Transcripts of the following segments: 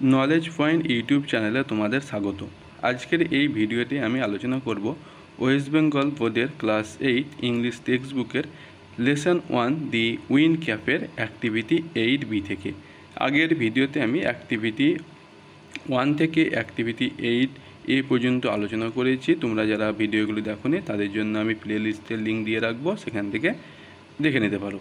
Knowledge point YouTube চ্যানেলে তোমাদের স্বাগত। আজকের এই ভিডিওতে আমি আলোচনা করব ওয়েস্ট বেঙ্গল বোর্ডের ক্লাস 8 ইংলিশ টেক্সট বুকের লেসন 1 দি উইন ক্যাফের অ্যাক্টিভিটি 8B থেকে। আগের ভিডিওতে আমি অ্যাক্টিভিটি 1 থেকে অ্যাক্টিভিটি 8A পর্যন্ত আলোচনা করেছি। তোমরা যারা ভিডিওগুলি দেখোনি তাদের জন্য আমি প্লে লিস্টের লিঙ্ক দিয়ে রাখবো, সেখান থেকে দেখে নিতে পারো।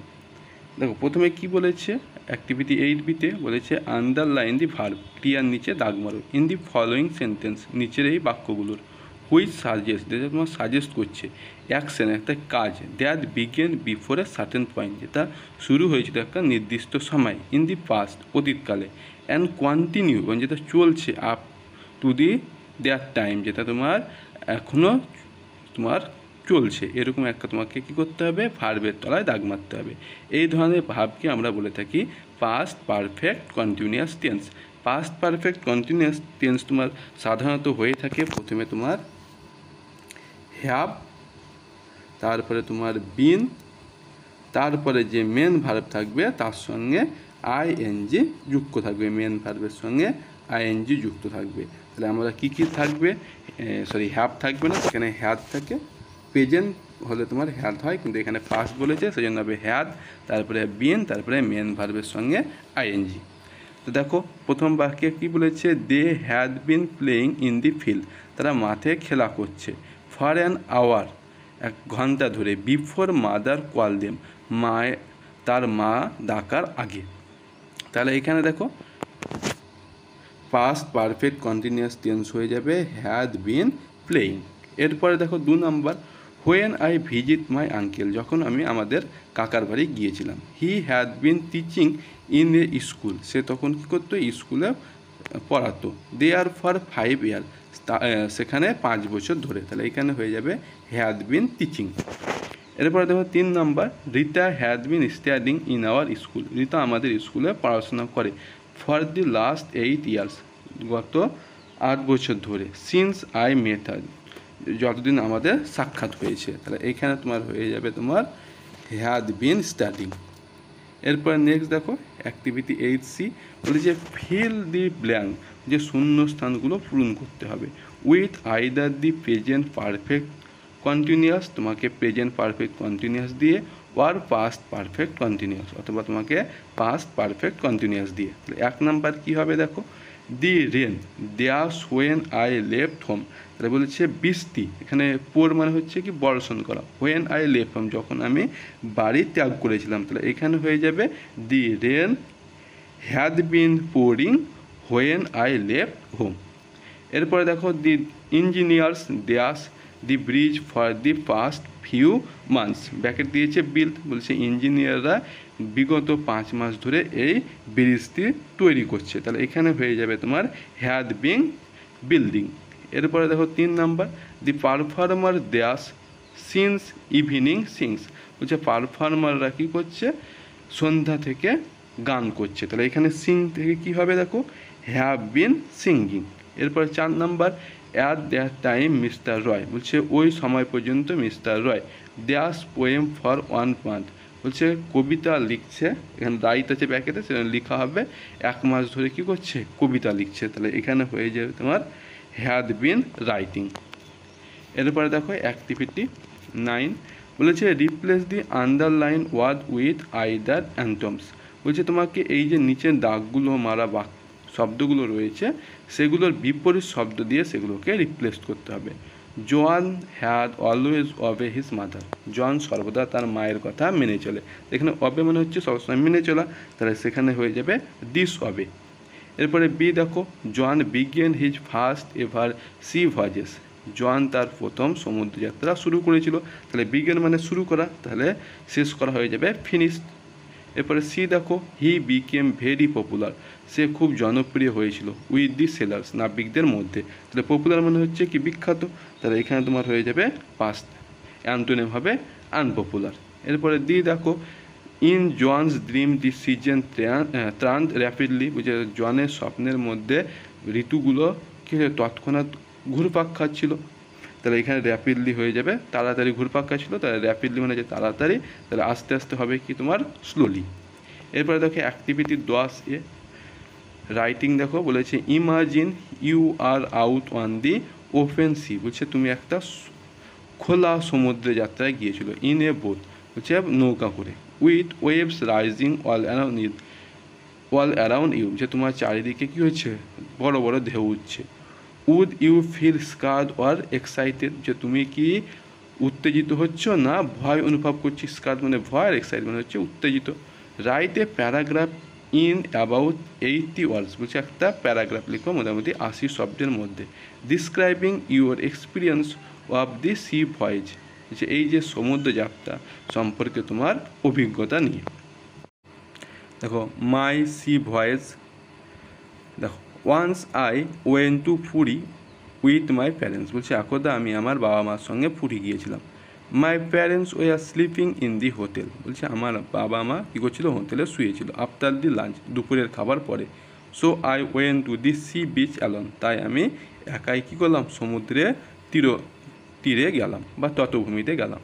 দেখো প্রথমে কি বলেছে, অ্যাক্টিভিটি 8Bতে বলেছে আন্ডারলাইন দি ভার্ব, ক্রিয়ার নিচে দাগ মারো ইন দি ফলোয়িং সেন্টেন্স, নিচের এই বাক্যগুলোর, হুইচ সাজেস্ট, যেটা তোমার সাজেস্ট করছে অ্যাকশন, একটা কাজ, that began before a certain point, যেটা শুরু হয়েছিল একটা নির্দিষ্ট সময়, ইন দি পাস্ট, অতীতকালে, অ্যান্ড কন্টিনিউ, এবং যেটা চলছে up to the that time, যেটা তোমার এখনও তোমার চলছে, এরকম একটা তোমাকে কী করতে হবে, ভার্বের তলায় দাগ মারতে হবে। এই ধরনের ভার্বকে আমরা বলে থাকি past perfect continuous tense. Past perfect continuous tense তোমার সাধারণত হয়ে থাকে প্রথমে তোমার হ্যাভ, তারপরে তোমার বিন, তারপরে যে মেন ভার্ব থাকবে তার সঙ্গে আইএনজি যুক্ত থাকবে, মেন ভার্বের সঙ্গে আইএনজি যুক্ত থাকবে। তাহলে আমরা কী কী থাকবে, হ্যাভ থাকবে না, সেখানে হ্যাড থাকে। প্রেজেন্ট হলে তোমার হ্যাড হয়, কিন্তু এখানে ফার্স্ট বলেছে সেজন্য হবে হ্যাড, তারপরে বিন, তারপরে মেন ভার্বের সঙ্গে আইএনজি। তো দেখো প্রথম বাক্যে কী বলেছে, they had been playing in the field, তারা মাঠে খেলা করছে, ফর অ্যান আওয়ার, 1 ঘন্টা ধরে, বিফোর মাদার কল দেম, তার মা ডাকার আগে। তাহলে এখানে দেখো পাস্ট পারফেক্ট কন্টিনিউয়াস টেন্স হয়ে যাবে হ্যাড বিন প্লেয়িং। এরপরে দেখো 2 নম্বর, when I visit my uncle, যখন আমি আমাদের কাকার বাড়ি গিয়েছিলাম, he had been teaching in a school, সে তখন কী করতো, স্কুলে পড়াতো, দেয়ার ফর 5 ইয়ার, সেখানে 5 বছর ধরে। তাহলে এখানে হয়ে যাবে হ্যাড বিন টিচিং। এরপরে দেখো 3 নম্বর, Rita had been studying in our school, Rita আমাদের স্কুলে পড়াশোনা করে, ফর দি লাস্ট 8 ইয়ার্স, গত 8 বছর ধরে, সিন্স আই মেট হার, যতদিন আমাদের সাক্ষাৎ হয়েছে। তাহলে এইখানে তোমার হয়ে যাবে তোমার হ্যাড বিন স্টাডিং। এরপর নেক্সট দেখো অ্যাক্টিভিটি 8C বলেছে ফিল দি ব্ল্যাঙ্ক, যে শূন্য স্থানগুলো পূরণ করতে হবে, with either the present perfect continuous, তোমাকে প্রেজেন্ট পারফেক্ট কন্টিনিউয়াস দিয়ে, ওয়ার পাস্ট পারফেক্ট কন্টিনিউয়াস, অথবা তোমাকে পাস্ট পারফেক্ট কন্টিনিউয়াস দিয়ে। 1 নাম্বার কী হবে দেখো, the rain dash when I left home, তাহলে বলেছে বৃষ্টি, এখানে পোর মানে হচ্ছে কি বর্ষণ করা, হোয়েন আই লেফট হোম, যখন আমি বাড়ি ত্যাগ করেছিলাম। তাহলে এখানে হয়ে যাবে the rain had been pouring when I left home. এরপরে দেখো the engineers dash the bridge for the past few months, bracket দিয়েছে বিল্ড, বলছে ইঞ্জিনিয়াররা বিগত 5 মাস ধরে এই ব্রিজটি তৈরি করছে। তাহলে এখানে হয়ে যাবে তোমার হ্যাড বিন বিল্ডিং। এরপরে দেখো 3 নাম্বার, দি পারফর্মার দেয়াস সিন্স ইভিনিং সিংস, বলছে পারফর্মাররা কী করছে, সন্ধ্যা থেকে গান করছে। তাহলে এখানে সিং থেকে কী হবে দেখো, হ্যাভ বিন সিঙ্গিং। এরপর 4 number, at that time mister Roy, বলছে ওই সময় পর্যন্ত mister Roy dash poem for 1 month, বলছে কবিতা লিখছে, এখানে রাইট আছে ব্যাকেটে, সেখানে লেখা হবে 1 মাস ধরে কী করছে, কবিতা লিখছে। তাহলে এখানে হয়ে যাবে তোমার হ্যাড বিন রাইটিং। এরপরে দেখো অ্যাক্টিভিটি 9 বলেছে replace the underline word with either antonyms, বলছে তোমাকে এই যে নিচের দাগগুলো মারা শব্দগুলো রয়েছে সেগুলোর বিপরীত শব্দ দিয়ে সেগুলোকে রিপ্লেস করতে হবে। John had always obey his mother, John সর্বদা তার মায়ের কথা মেনে চলে, এখানে অবে মানে হচ্ছে সবসময় মেনে চলা, তাহলে সেখানে হয়ে যাবে দিস অবে। এরপরে বি দেখো, John began his first ever sea voyages, John তার প্রথম সমুদ্রযাত্রা শুরু করেছিল, তাহলে বিগেন মানে শুরু করা, তাহলে শেষ করা হয়ে যাবে ফিনিশড। এরপরে সি দেখো, হি বিকেম ভেরি পপুলার, সে খুব জনপ্রিয় হয়েছিল, উইথ দি সেলার্স, নাবিকদের মধ্যে, তাহলে পপুলার মানে হচ্ছে কি বিখ্যাত, তাহলে এখানে তোমার হয়ে যাবে পাস্ট, অ্যান্টোনিম হবে আনপপুলার। এরপরে দি দেখো, in John's dream the season turned rapidly, বুঝে জনের স্বপ্নের মধ্যে ঋতুগুলো কি তৎক্ষণাৎ ঘুরপাক খাচ্ছিল, তাহলে এখানে র্যাপিডলি হয়ে যাবে তাড়াতাড়ি ঘুরপাক খাচ্ছিল, তাহলে র্যাপিডলি মানে যে তাড়াতাড়ি, তাহলে আস্তে আস্তে হবে কি তোমার স্লোলি। এরপরে দেখো অ্যাক্টিভিটি 10A রাইটিং দেখো বলেছে imagine you are out on the open sea, বলছে তুমি একটা খোলা সমুদ্রে যাত্রায় গিয়েছিল, ইন এ বোট হচ্ছে নৌকা করে, with waves rising all around you, যে তোমার চারিদিকে কী হচ্ছে, বড় বড় ঢেউ উঠছে। Would you feel scared or excited, যে তুমি কি উত্তেজিত হচ্ছ না ভয় অনুভব করছি। স্কার্ড মানে ভয়, আর এক্সাইটেড মানে হচ্ছে উত্তেজিত। Write a paragraph in about 80 ওয়ার্ডস, বলছে একটা প্যারাগ্রাফ লিখো মোটামুটি 80 শব্দের মধ্যে, describing your experience of the C voice, যে এই যে সমুদ্র যাত্রা সম্পর্কে তোমার অভিজ্ঞতা নিয়ে। দেখো মাই সি ভয়েজ, দেখো once I went to Puri with my parents, বলছে একদা আমি আমার বাবা মার সঙ্গে পুরী গিয়েছিলাম। My parents were sleeping in the hotel, বলছে আমার বাবা মা কী করছিল, হোটেলে শুয়েছিল। আফটার দি লাঞ্চ, দুপুরের খাবার পরে। So I went to the sea beach alone, তাই আমি একাই কী করলাম, সমুদ্রে তীরে গেলাম বা তটভূমিতে গেলাম।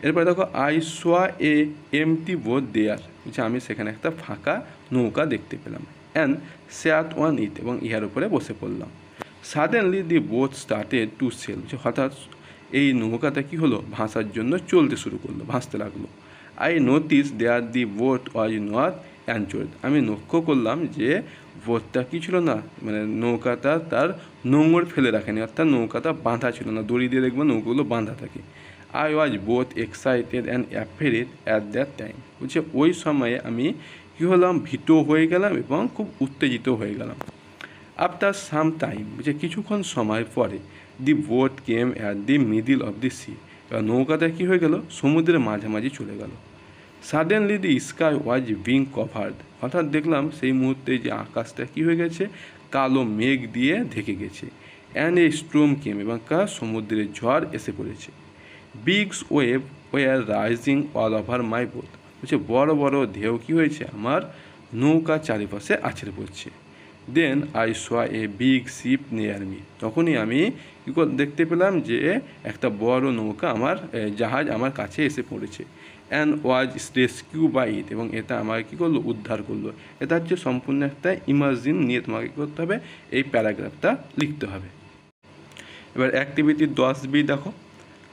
এরপরে দেখো I saw a empty boat there, বলছে আমি সেখানে একটা ফাঁকা নৌকা দেখতে পেলাম। অ্যান্ড স্যাট ওয়ান ইট, এবং ইহার উপরে বসে পড়লাম। Suddenly the boat started to sail, যে হঠাৎ এই নৌকাটা কী হলো, ভাসার জন্য চলতে শুরু করলো, ভাসতে লাগলো। I notice there the boat was not anchored, আমি লক্ষ্য করলাম যে বোটটা কী ছিল না, মানে নৌকাটা তার নোঙর ফেলে রাখেনি, অর্থাৎ নৌকাটা বাঁধা ছিল না। দড়ি দিয়ে দেখবো নৌকাগুলো বাঁধা থাকে। I was both excited and afraid at that time, বলছে ওই সময়ে আমি কী হলাম, ভীত হয়ে গেলাম এবং খুব উত্তেজিত হয়ে গেলাম। আফটার সাম টাইম, বলছে কিছুক্ষণ সময় পরে, the boat came at the middle of the sea, এবার নৌকাটা কী হয়ে গেল, সমুদ্রের মাঝামাঝি চলে গেল। Suddenly the sky was being covered, হঠাৎ দেখলাম সেই মুহূর্তে যে আকাশটা কী হয়ে গেছে, কালো মেঘ দিয়ে ঢেকে গেছে। অ্যান্ড এ স্ট্রোম কেম, এবং সমুদ্রের ঝড় এসে পড়েছে। Big wave were rising all over my boat, বলছে বড় বড় ঢেউ কী হয়েছে, আমার নৌকা চারিপাশে আছড়ে পড়ছে। Then I saw a big ship near me, তখনই আমি কী দেখতে পেলাম যে একটা বড় নৌকা, আমার জাহাজ আমার কাছে এসে পড়েছে। অ্যান্ড ওয়াজ রেস্কিউ বাই ইট, এবং এটা আমাকে কী করলো, উদ্ধার করলো। এটা হচ্ছে সম্পূর্ণ একটা ইমাজিন নিয়ে তোমাকে কী করতে হবে, এই প্যারাগ্রাফটা লিখতে হবে। এবার অ্যাক্টিভিটি 10B দেখো,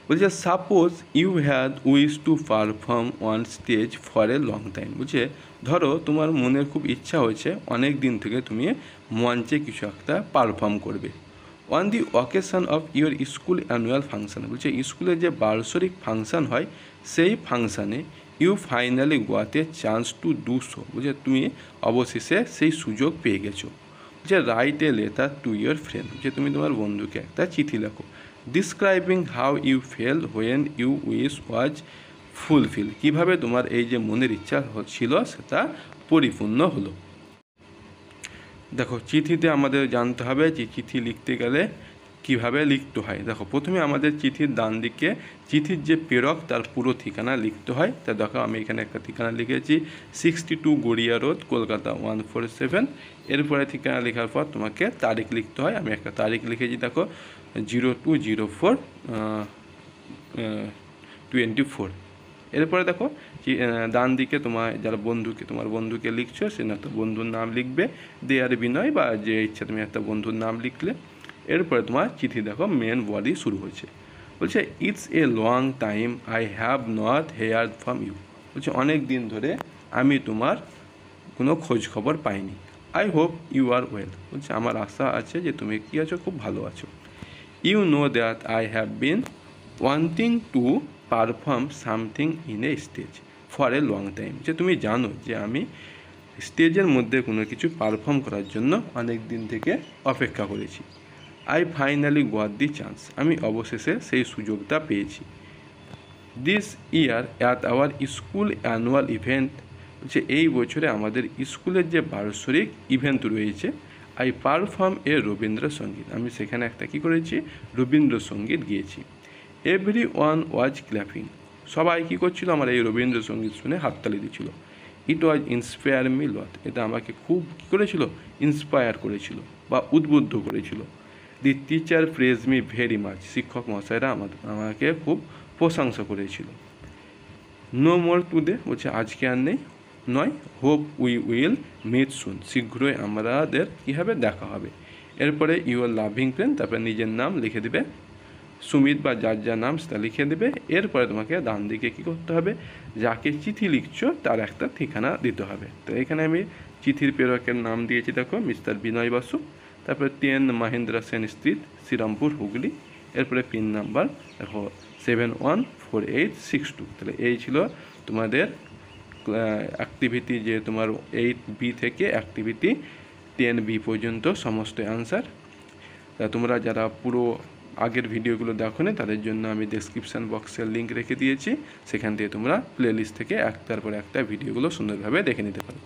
বলছে suppose you had wish to perform on stage for a long time, বলছে ধরো তোমার মনের খুব ইচ্ছা হয়েছে, অনেক দিন থেকে তুমি মঞ্চে কিছু একটা পারফর্ম করবে। On the occasion of your school annual function, বলছে স্কুলের যে বার্ষিক ফাংশন হয় সেই ফাংশানে you finally got a chance to do so, বলছে তুমি অবশেষে সেই সুযোগ পেয়ে গেছো। যে write a letter to your friend, যে তুমি তোমার বন্ধুকে একটা চিঠি লেখো। Describing how you felt when you wish was fulfil, কীভাবে তোমার এই যে মনের ইচ্ছা ছিল সেটা পরিপূর্ণ হলো। দেখো চিঠিতে আমাদের জানতে হবে যে চিঠি লিখতে গেলে কিভাবে লিখতে হয়। দেখো প্রথমে আমাদের চিঠির ডান দিকে চিঠির যে প্রেরক তার পুরো ঠিকানা লিখতে হয়। তা দেখো আমি এখানে একটা ঠিকানা লিখেছি 62 গড়িয়া রোড, কলকাতা 147। এরপরে ঠিকানা লেখার পর তোমাকে তারিখ লিখতে হয়। আমি একটা তারিখ লিখেছি, দেখো 02/04/24। এরপরে দেখো ডান দিকে তোমার বন্ধুকে লিখছো, সে না তো বন্ধুর নাম লিখবে, দেয়ার বিনয় বা যে ইচ্ছা তুমি একটা বন্ধুর নাম লিখলে। এরপরে তোমার চিঠি দেখো মেন বডি শুরু হয়েছে, বলছে it's a long time I have not heard from you, বলছে অনেক দিন ধরে আমি তোমার কোনো খোঁজ খবর পাইনি। I hope you are well, বলছে আমার আশা আছে যে তুমি কী আছো, খুব ভালো আছো। You know that I have been wanting to perform something in a stage for a long time, যে তুমি জানো যে আমি স্টেজের মধ্যে কোনো কিছু পারফর্ম করার জন্য অনেক দিন থেকে অপেক্ষা করেছি। I finally goat the chance, আমি অবশেষে সেই সুযোগটা পেয়েছি। This year at our school annual event, বলছে এই বছরে আমাদের স্কুলের যে বার্ষিক ইভেন্ট রয়েছে, আই পারফর্ম এ রবীন্দ্রসঙ্গীত, আমি সেখানে একটা কী করেছি, রবীন্দ্রসঙ্গীত গিয়েছি। এভরি ওয়ান ওয়াজ ক্ল্যাপিং, সবাই কী করছিল, আমার এই রবীন্দ্রসঙ্গীত শুনে হাততালি দিচ্ছিল। ইট ওয়াজ ইন্সপায়ার মি লট, এটা আমাকে খুব কী করেছিল, ইন্সপায়ার করেছিল বা উদ্বুদ্ধ করেছিল। The teacher praise me very much, শিক্ষক মশাইরা আমাকে খুব প্রশংসা করেছিল। নো মোর টুডে, বলছে আজকে আর নেই। নয়, হোপ উই উইল মিট সুন, শীঘ্রই আমাদের কী হবে, দেখা হবে। এরপরে ইউর লাভিং ফ্রেন্ড, তারপরে নিজের নাম লিখে দিবে, সুমিত বা যার যার নাম সেটা লিখে দেবে। এরপরে তোমাকে ডান দিকে কী করতে হবে, যাকে চিঠি লিখছো তার একটা ঠিকানা দিতে হবে। তো এখানে আমি চিঠির প্রেরকের নাম দিয়েছি, দেখো মিস্টার বিনয় বাসু। তারপরে 10 মহেন্দ্র সেন স্ট্রিট, শ্রীরামপুর, হুগলি। এরপরে পিন নাম্বার দেখো 714862। তাহলে এই ছিল তোমাদের অ্যাক্টিভিটি, যে তোমার 8B থেকে অ্যাক্টিভিটি 10B পর্যন্ত সমস্ত অ্যান্সার। তোমরা যারা পুরো আগের ভিডিওগুলো দেখো না, তাদের জন্য আমি ডেসক্রিপশান বক্সের লিঙ্ক রেখে দিয়েছি, সেখান থেকে তোমরা প্লেলিস্ট থেকে একটার পর একটা ভিডিওগুলো সুন্দরভাবে দেখে নিতে পারো।